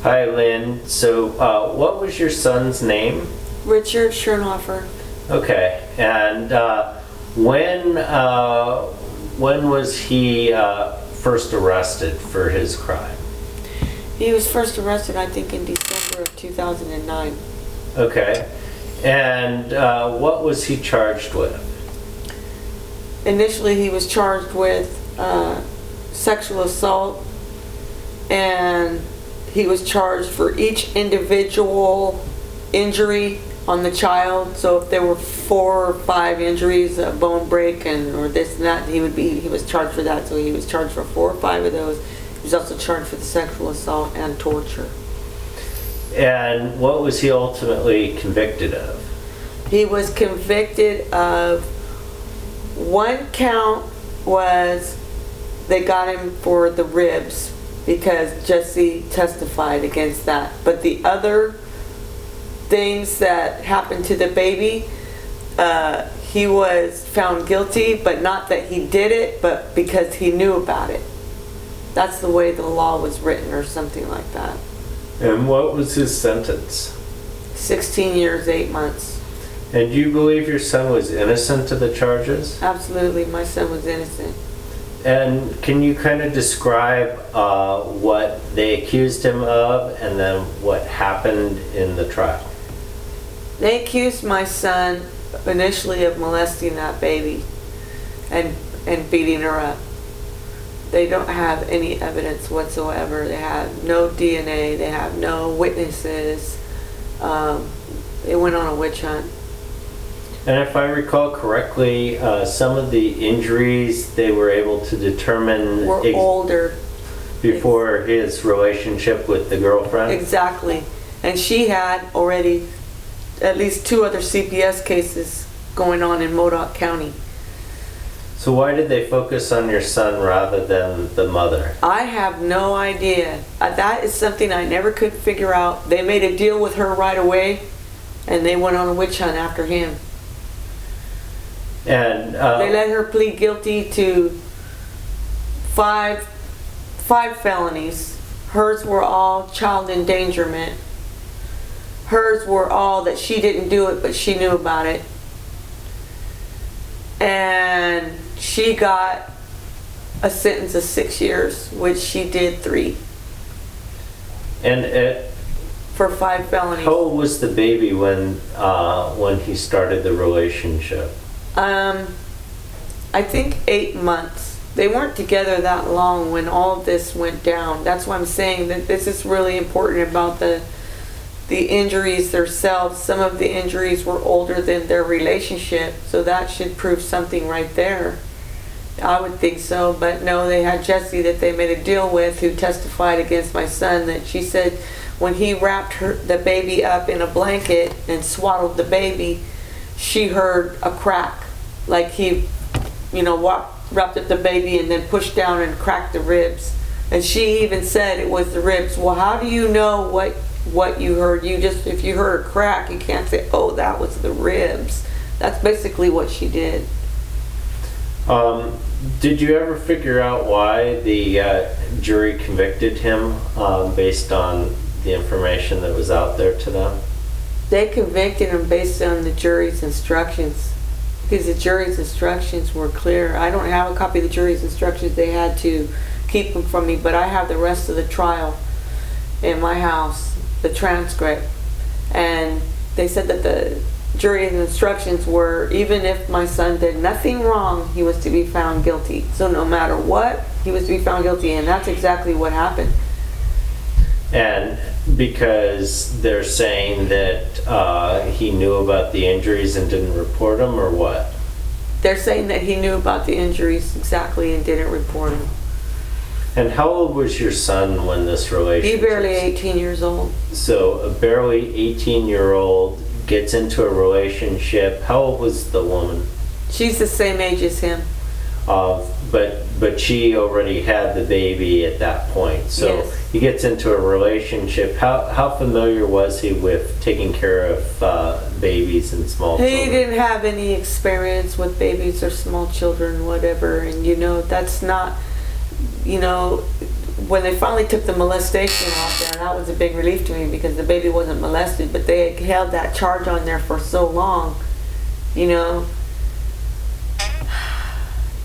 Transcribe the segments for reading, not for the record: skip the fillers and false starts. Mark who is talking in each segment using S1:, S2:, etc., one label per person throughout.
S1: Hi, Lynn. So, what was your son's name?
S2: Richard Schirnhofer.
S1: Okay. And when was he first arrested for his crime?
S2: He was first arrested, I think, in December of 2009.
S1: Okay. And what was he charged with?
S2: Initially, he was charged with sexual assault, and he was charged for each individual injury on the child. So if there were 4 or 5 injuries, a bone break or this and that, he was charged for that. So he was charged for 4 or 5 of those. He was also charged for the sexual assault and torture.
S1: And what was he ultimately convicted of?
S2: He was convicted of, one count was they got him for the ribs because Jesse testified against that. But the other things that happened to the baby, he was found guilty, but not that he did it, but because he knew about it. That's the way the law was written, or something like that.
S1: And what was his sentence?
S2: 16 years, 8 months.
S1: And do you believe your son was innocent of the charges?
S2: Absolutely, my son was innocent.
S1: And can you kind of describe what they accused him of and then what happened in the trial?
S2: They accused my son initially of molesting that baby and beating her up. They don't have any evidence whatsoever. They have no DNA. They have no witnesses. They went on a witch hunt.
S1: And if I recall correctly, some of the injuries they were able to determine
S2: were older.
S1: Before his relationship with the girlfriend?
S2: Exactly. And she had already at least 2 other CPS cases going on in Modoc County.
S1: So why did they focus on your son rather than the mother?
S2: I have no idea. That is something I never could figure out. They made a deal with her right away, and they went on a witch hunt after him.
S1: And
S2: they let her plead guilty to 5 felonies. Hers were all child endangerment. Hers were all that she didn't do it, but she knew about it. And she got a sentence of 6 years, which she did 3.
S1: And
S2: for 5 felonies.
S1: How old was the baby when he started the relationship?
S2: I think 8 months. They weren't together that long when all of this went down. That's why I'm saying that this is really important about the injuries themselves. Some of the injuries were older than their relationship, so that should prove something right there. I would think so, but no, they had Jesse that they made a deal with, who testified against my son, that she said when he wrapped the baby up in a blanket and swaddled the baby, she heard a crack, like he, wrapped up the baby and then pushed down and cracked the ribs. And she even said it was the ribs. Well, how do you know what you heard? If you heard a crack, you can't say, oh, that was the ribs. That's basically what she did.
S1: Did you ever figure out why the jury convicted him based on the information that was out there to them?
S2: They convicted him based on the jury's instructions, because the jury's instructions were clear. I don't have a copy of the jury's instructions. They had to keep them from me, but I have the rest of the trial in my house, the transcript. And they said that the jury's instructions were, even if my son did nothing wrong, he was to be found guilty. So no matter what, he was to be found guilty, and that's exactly what happened.
S1: And because they're saying that he knew about the injuries and didn't report them, or what?
S2: They're saying that he knew about the injuries exactly and didn't report them.
S1: And how old was your son when this relationship?
S2: He barely 18 years old.
S1: So a barely 18-year-old gets into a relationship. How old was the woman?
S2: She's the same age as him.
S1: But she already had the baby at that point. So
S2: yes.
S1: He gets into a relationship. How familiar was he with taking care of babies and small children?
S2: He didn't have any experience with babies or small children, whatever. And that's not, when they finally took the molestation off there, that was a big relief to me because the baby wasn't molested, but they had held that charge on there for so long, you know.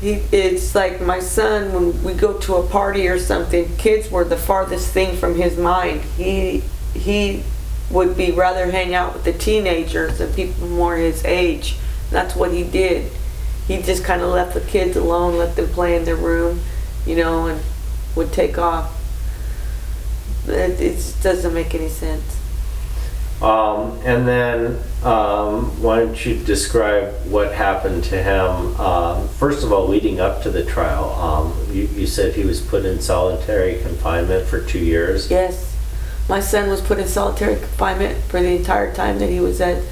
S2: It's like my son, when we go to a party or something, kids were the farthest thing from his mind. He would be rather hang out with the teenagers and people more his age. That's what he did. He just kind of left the kids alone, let them play in their room, you know, and would take off. It just doesn't make any sense.
S1: And then, why don't you describe what happened to him, first of all, leading up to the trial. You said he was put in solitary confinement for 2 years?
S2: Yes. My son was put in solitary confinement for the entire time that he was at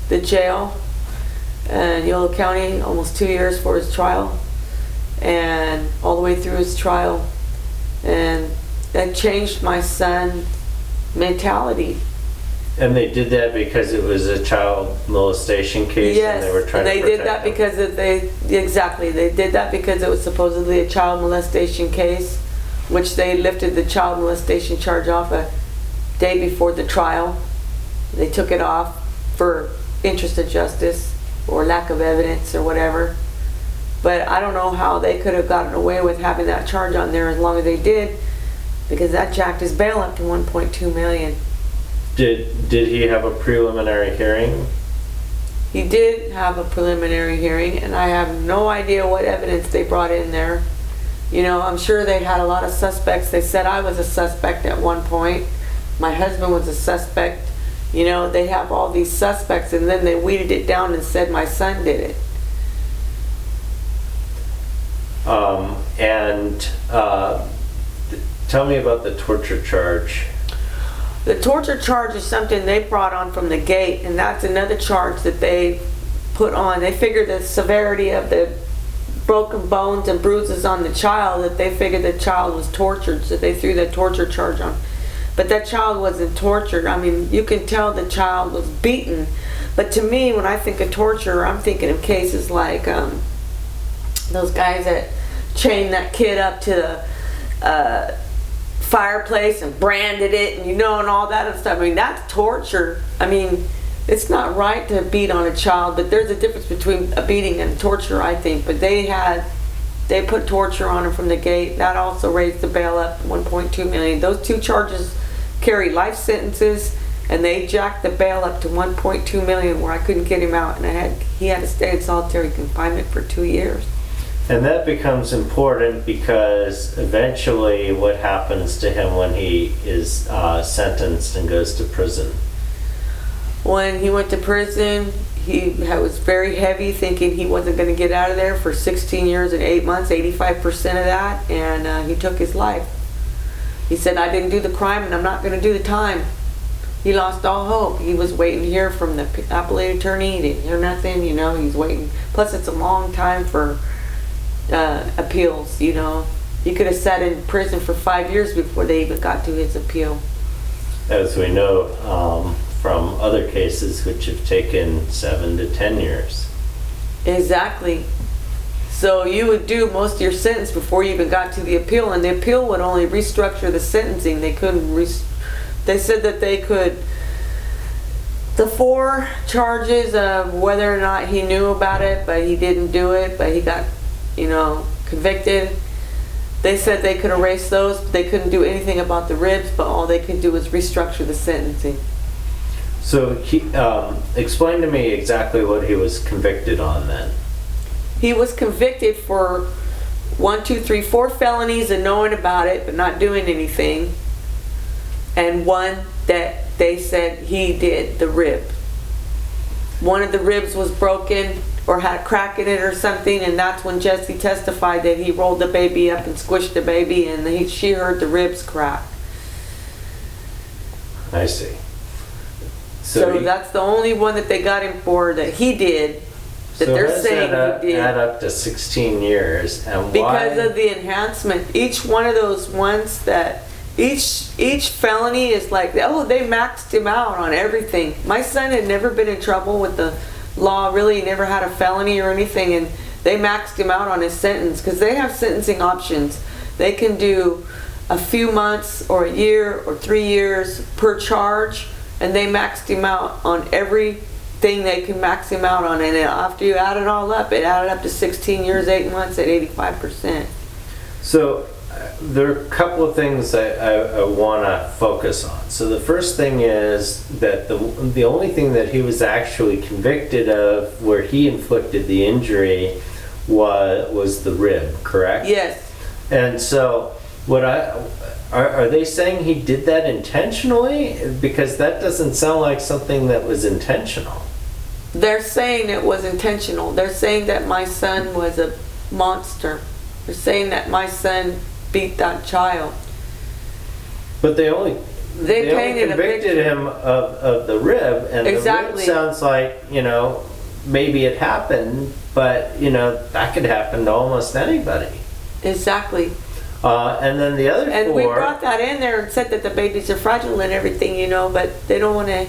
S2: the jail in Yolo County, almost 2 years for his trial, and all the way through his trial. And that changed my son's mentality.
S1: And they did that because it was a child molestation case?
S2: Yes,
S1: and they were trying to protect
S2: did that
S1: him.
S2: because they did that because it was supposedly a child molestation case, which they lifted the child molestation charge off a day before the trial. They took it off for interest of justice or lack of evidence or whatever. But I don't know how they could have gotten away with having that charge on there as long as they did, because that jacked his bail up to $1.2 million.
S1: Did he have a preliminary hearing?
S2: He did have a preliminary hearing, and I have no idea what evidence they brought in there. You know, I'm sure they had a lot of suspects. They said I was a suspect at one point. My husband was a suspect. You know, they have all these suspects, and then they weeded it down and said my son did it.
S1: Tell me about the torture charge.
S2: The torture charge is something they brought on from the gate, and that's another charge that they put on. They figured the severity of the broken bones and bruises on the child, that they figured the child was tortured, so they threw the torture charge on. But that child wasn't tortured. I mean, you can tell the child was beaten. But to me, when I think of torture, I'm thinking of cases like those guys that chained that kid up to the fireplace and branded it, and and all that and stuff. I mean, that's torture. I mean, it's not right to beat on a child, but there's a difference between a beating and torture, I think. But they put torture on him from the gate. That also raised the bail up to $1.2 million. Those two charges carry life sentences, and they jacked the bail up to $1.2 million, where I couldn't get him out, and he had to stay in solitary confinement for 2 years.
S1: And that becomes important because eventually what happens to him when he is sentenced and goes to prison?
S2: When he went to prison, he was very heavy, thinking he wasn't going to get out of there for 16 years and 8 months, 85% of that, and he took his life. He said, I didn't do the crime and I'm not going to do the time. He lost all hope. He was waiting to hear from the appellate attorney. He didn't hear nothing, he's waiting. Plus, it's a long time for appeals, He could have sat in prison for 5 years before they even got to his appeal.
S1: As we know from other cases which have taken 7 to 10 years.
S2: Exactly. So you would do most of your sentence before you even got to the appeal, and the appeal would only restructure the sentencing. They couldn't they said that they could, the 4 charges of whether or not he knew about it, but he didn't do it, but he got convicted. They said they could erase those, but they couldn't do anything about the ribs, but all they could do was restructure the sentencing.
S1: So explain to me exactly what he was convicted on then.
S2: He was convicted for 4 felonies and knowing about it, but not doing anything. And one that they said he did, the rib. One of the ribs was broken or had a crack in it or something, and that's when Jesse testified that he rolled the baby up and squished the baby, and she heard the ribs crack.
S1: I see.
S2: So that's the only one that they got him for that he did, that they're saying he did.
S1: Add up to 16 years, and
S2: because of the enhancement. Each one of those ones that each felony is like, oh, they maxed him out on everything. My son had never been in trouble with the law, really. He never had a felony or anything, and they maxed him out on his sentence because they have sentencing options. They can do a few months or a year or 3 years per charge, and they maxed him out on everything they can max him out on. And after you add it all up, it added up to 16 years, 8 months at 85%.
S1: So there are a couple of things I want to focus on. So the first thing is that the only thing that he was actually convicted of where he inflicted the injury was the rib, correct?
S2: Yes.
S1: And so are they saying he did that intentionally? Because that doesn't sound like something that was intentional.
S2: They're saying it was intentional. They're saying that my son was a monster. They're saying that my son beat that child.
S1: But they only
S2: painted a
S1: convicted
S2: picture.
S1: him of the rib, and
S2: Exactly.
S1: the rib sounds like, maybe it happened, but, that could happen to almost anybody.
S2: Exactly.
S1: And then the other
S2: And
S1: four...
S2: we brought that in there and said that the babies are fragile and everything, but they don't want to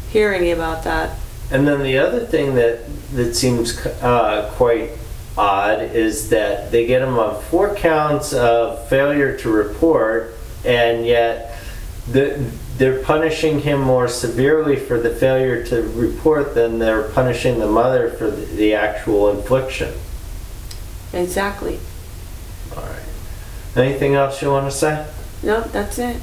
S2: hear any about that.
S1: And then the other thing that seems quite odd is that they get him on 4 counts of failure to report, and yet they're punishing him more severely for the failure to report than they're punishing the mother for the actual infliction.
S2: Exactly.
S1: All right. Anything else you want to say?
S2: No, that's it.